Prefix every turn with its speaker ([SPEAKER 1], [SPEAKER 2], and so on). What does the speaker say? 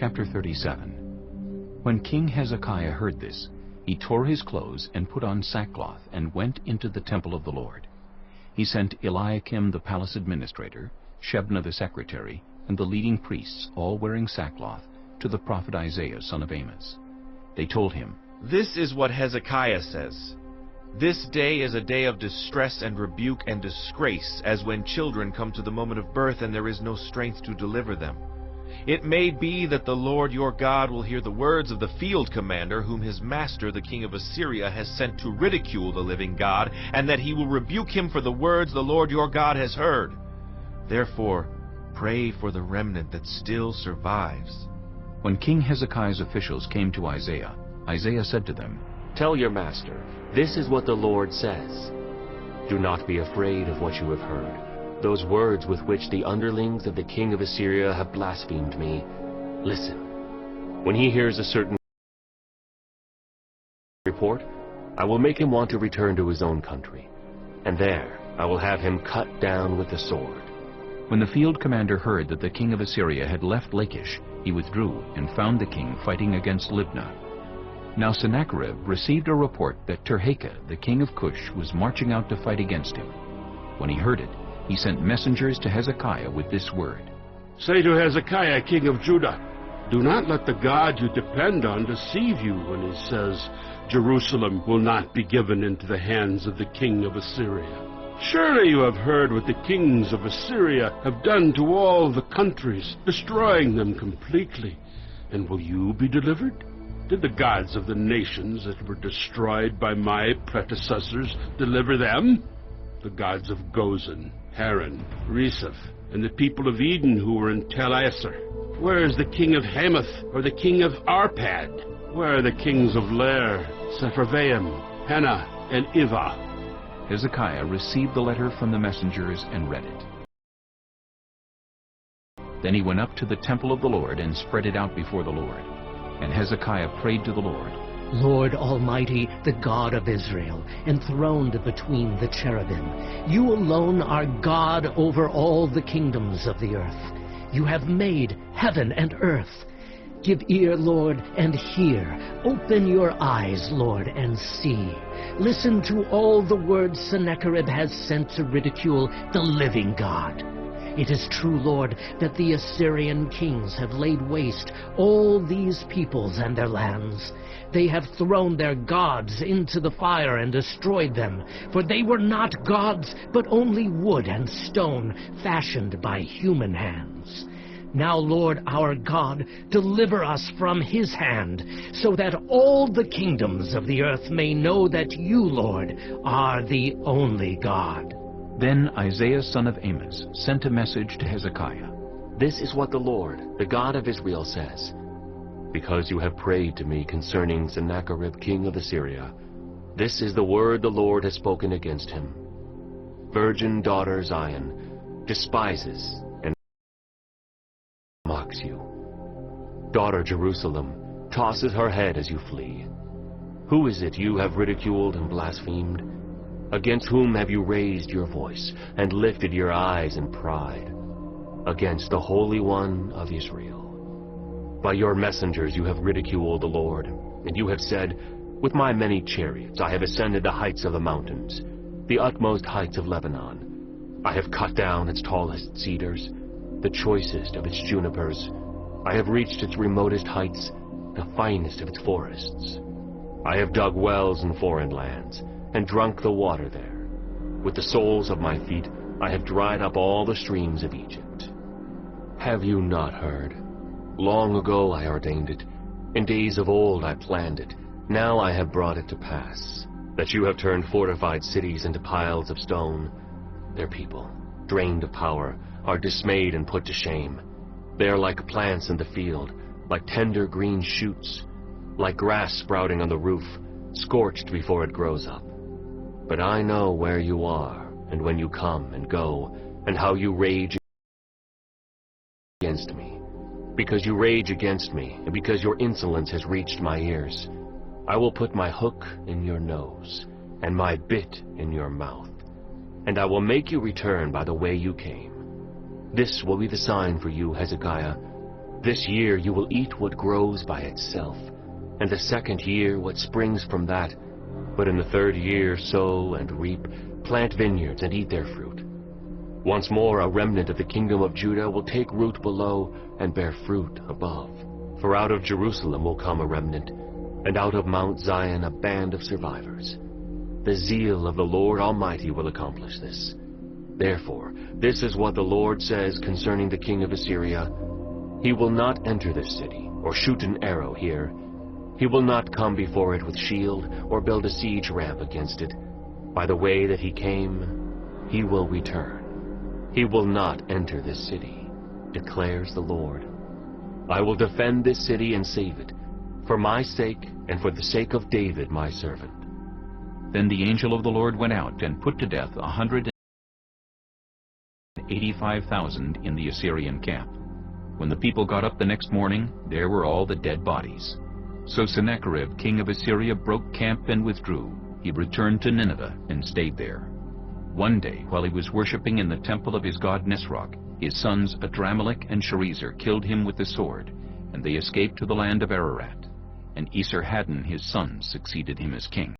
[SPEAKER 1] Chapter 37. When King Hezekiah heard this, he tore his clothes and put on sackcloth and went into the temple of the Lord. He sent Eliakim the palace administrator, Shebna the secretary, and the leading priests, all wearing sackcloth, to the prophet Isaiah son of Amos. They told him,
[SPEAKER 2] "This is what Hezekiah says. This day is a day of distress and rebuke and disgrace, as when children come to the moment of birth and there is no strength to deliver them. It may be that the Lord your God will hear the words of the field commander whom his master, the king of Assyria, has sent to ridicule the living God, and that he will rebuke him for the words the Lord your God has heard. Therefore, pray for the remnant that still survives."
[SPEAKER 1] When King Hezekiah's officials came to Isaiah, Isaiah said to them,
[SPEAKER 3] "Tell your master, this is what the Lord says. Do not be afraid of what you have heard. Those words with which the underlings of the king of Assyria have blasphemed me. Listen. When he hears a certain report, I will make him want to return to his own country, and there I will have him cut down with the sword."
[SPEAKER 1] When the field commander heard that the king of Assyria had left Lachish, he withdrew and found the king fighting against Libnah. Now Sennacherib received a report that Tirhakah, the king of Cush, was marching out to fight against him. When he heard it, he sent messengers to Hezekiah with this word,
[SPEAKER 4] "Say to Hezekiah, king of Judah, do not let the God you depend on deceive you when he says, 'Jerusalem will not be given into the hands of the king of Assyria.' Surely you have heard what the kings of Assyria have done to all the countries, destroying them completely. And will you be delivered? Did the gods of the nations that were destroyed by my predecessors deliver them? The gods of Gozan, Haran, Reseph, and the people of Eden who were in Tel Asar. Where is the king of Hamath or the king of Arpad? Where are the kings of Lair, Sepharvaim, Hena, and Ivah?"
[SPEAKER 1] Hezekiah received the letter from the messengers and read it. Then he went up to the temple of the Lord and spread it out before the Lord. And Hezekiah prayed to the Lord,
[SPEAKER 5] "Lord Almighty, the God of Israel, enthroned between the cherubim, you alone are God over all the kingdoms of the earth. You have made heaven and earth. Give ear, Lord, and hear. Open your eyes, Lord, and see. Listen to all the words Sennacherib has sent to ridicule the living God. It is true, Lord, that the Assyrian kings have laid waste all these peoples and their lands. They have thrown their gods into the fire and destroyed them, for they were not gods, but only wood and stone fashioned by human hands. Now, Lord our God, deliver us from his hand, so that all the kingdoms of the earth may know that you, Lord, are the only God."
[SPEAKER 1] Then Isaiah son of Amos sent a message to Hezekiah.
[SPEAKER 3] "This is what the Lord, the God of Israel, says. Because you have prayed to me concerning Sennacherib king of Assyria, this is the word the Lord has spoken against him. Virgin daughter Zion despises and mocks you. Daughter Jerusalem tosses her head as you flee. Who is it you have ridiculed and blasphemed? Against whom have you raised your voice and lifted your eyes in pride? Against the Holy One of Israel. By your messengers you have ridiculed the Lord, and you have said, 'With my many chariots I have ascended the heights of the mountains, the utmost heights of Lebanon. I have cut down its tallest cedars, the choicest of its junipers. I have reached its remotest heights, the finest of its forests. I have dug wells in foreign lands, and drunk the water there. With the soles of my feet I have dried up all the streams of Egypt.' Have you not heard? Long ago I ordained it. In days of old I planned it. Now I have brought it to pass, that you have turned fortified cities into piles of stone. Their people, drained of power, are dismayed and put to shame. They are like plants in the field, like tender green shoots, like grass sprouting on the roof, scorched before it grows up. But I know where you are, and when you come and go, and how you rage against me. Because you rage against me, and because your insolence has reached my ears, I will put my hook in your nose, and my bit in your mouth, and I will make you return by the way you came. This will be the sign for you, Hezekiah. This year you will eat what grows by itself, and the second year what springs from that. But in the third year sow and reap, plant vineyards and eat their fruit. Once more a remnant of the kingdom of Judah will take root below and bear fruit above. For out of Jerusalem will come a remnant, and out of Mount Zion a band of survivors. The zeal of the Lord Almighty will accomplish this. Therefore, this is what the Lord says concerning the king of Assyria. He will not enter this city, or shoot an arrow here. He will not come before it with shield, or build a siege ramp against it. By the way that he came, he will return. He will not enter this city, declares the Lord. I will defend this city and save it, for my sake and for the sake of David my servant.
[SPEAKER 1] Then the angel of the Lord went out and put to death 185,000 in the Assyrian camp. When the people got up the next morning, there were all the dead bodies. So Sennacherib, king of Assyria, broke camp and withdrew. He returned to Nineveh and stayed there. One day, while he was worshipping in the temple of his god Nisroch, his sons Adramelech and Sharezer killed him with the sword, and they escaped to the land of Ararat. And Esarhaddon his son succeeded him as king.